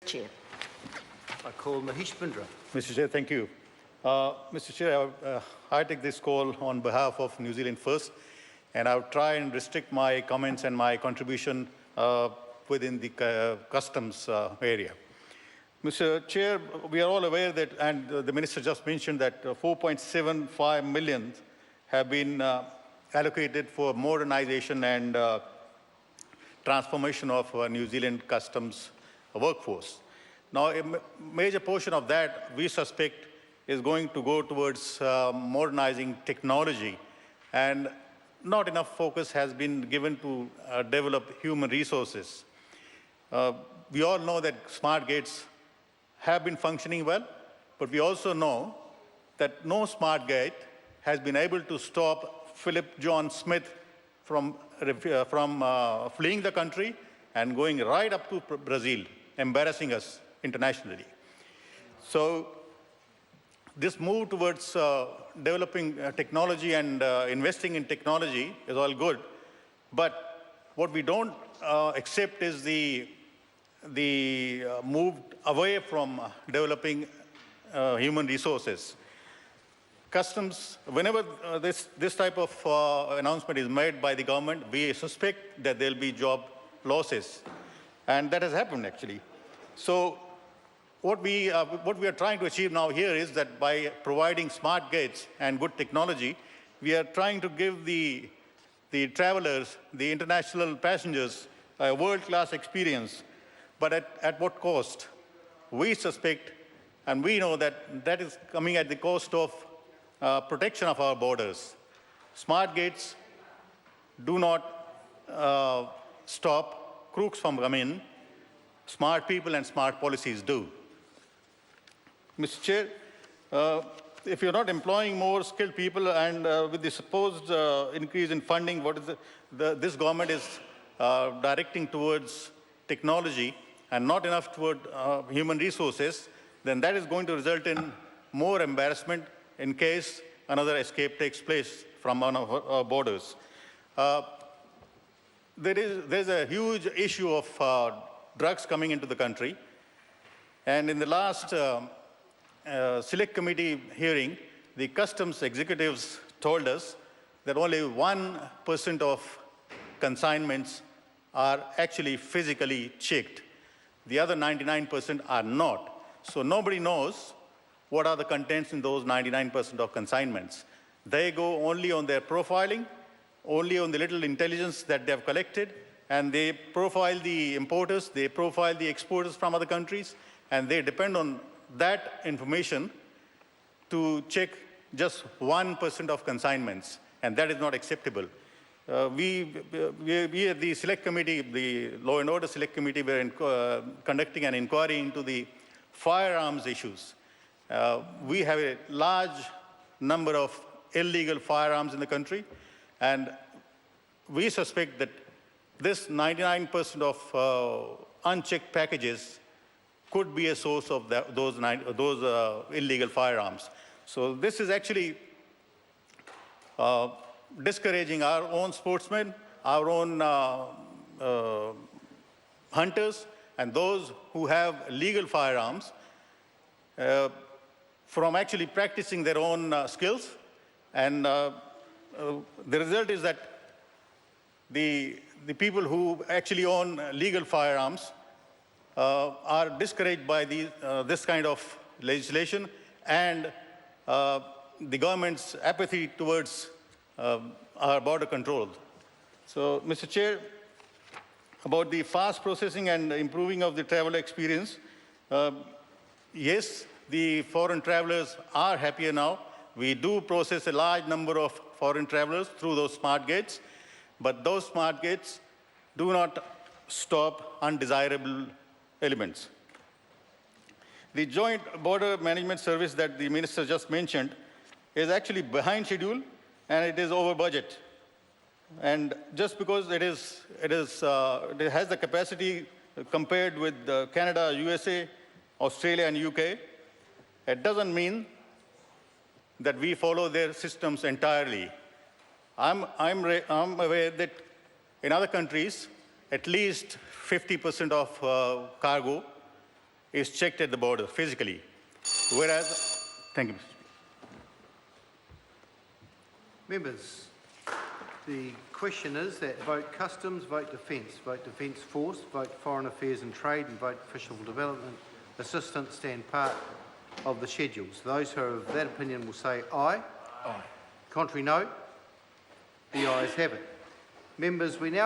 Chair. I call Mahesh Bindra. Mr. Chair, thank you. Mr. Chair, I take this call on behalf of New Zealand First, and I'll try and restrict my comments and my contribution within the customs area. Mr. Chair, we are all aware that, and the Minister just mentioned that 4.75 million have been allocated for modernization and transformation of New Zealand customs workforce. Now, a major portion of that, we suspect, is going to go towards modernizing technology, and not enough focus has been given to develop human resources. We all know that smart gates have been functioning well, but we also know that no smart gate has been able to stop Philip John Smith from fleeing the country and going right up to Brazil, embarrassing us internationally. So this move towards developing technology and investing in technology is all good, but what we don't accept is the move away from developing human resources. Customs, whenever this type of announcement is made by the government, we suspect that there'll be job losses, and that has happened actually. So what we are trying to achieve now here is that by providing smart gates and good technology, we are trying to give the travelers, the international passengers, a world-class experience. But at what cost? We suspect, and we know that that is coming at the cost of protection of our borders. Smart gates do not stop crooks from coming in. Smart people and smart policies do. Mr. Chair, if you're not employing more skilled people and with the supposed increase in funding, what is this government is directing towards technology and not enough toward human resources, then that is going to result in more embarrassment in case another escape takes place from one of our borders. There's a huge issue of drugs coming into the country, and in the last Select Committee hearing, the customs executives told us that only 1% of consignments are actually physically checked. The other 99% are not. So nobody knows what are the contents in those 99% of consignments. They go only on their profiling, only on the little intelligence that they have collected, and they profile the importers, they profile the exporters from other countries, and they depend on that information to check just 1% of consignments, and that is not acceptable. We at the Select Committee, the Law and Order Select Committee, were conducting an inquiry into the firearms issues. We have a large number of illegal firearms in the country, and we suspect that this 99% of unchecked packages could be a source of those illegal firearms. So this is actually discouraging our own sportsmen, our own hunters, and those who have legal firearms from actually practicing their own skills. And the result is that the people who actually own legal firearms are discouraged by this kind of legislation and the government's apathy towards our border control. So, Mr. Chair, about the fast processing and improving of the traveler experience, yes, the foreign travelers are happier now. We do process a large number of foreign travelers through those smart gates, but those smart gates do not stop undesirable elements. The Joint Border Management Service that the Minister just mentioned is actually behind schedule, and it is over budget. And just because it has the capacity compared with Canada, USA, Australia, and UK, it doesn't mean that we follow their systems entirely. I'm aware that in other countries, at least 50% of cargo is checked at the border physically. Whereas, thank you, Mr. Speaker. Members, the question is that vote customs, vote defence force, vote foreign affairs and trade and vote official development assistance stand part of the schedules. Those who are of that opinion will say aye. Aye. Contrary, no. The ayes have it. Members, we now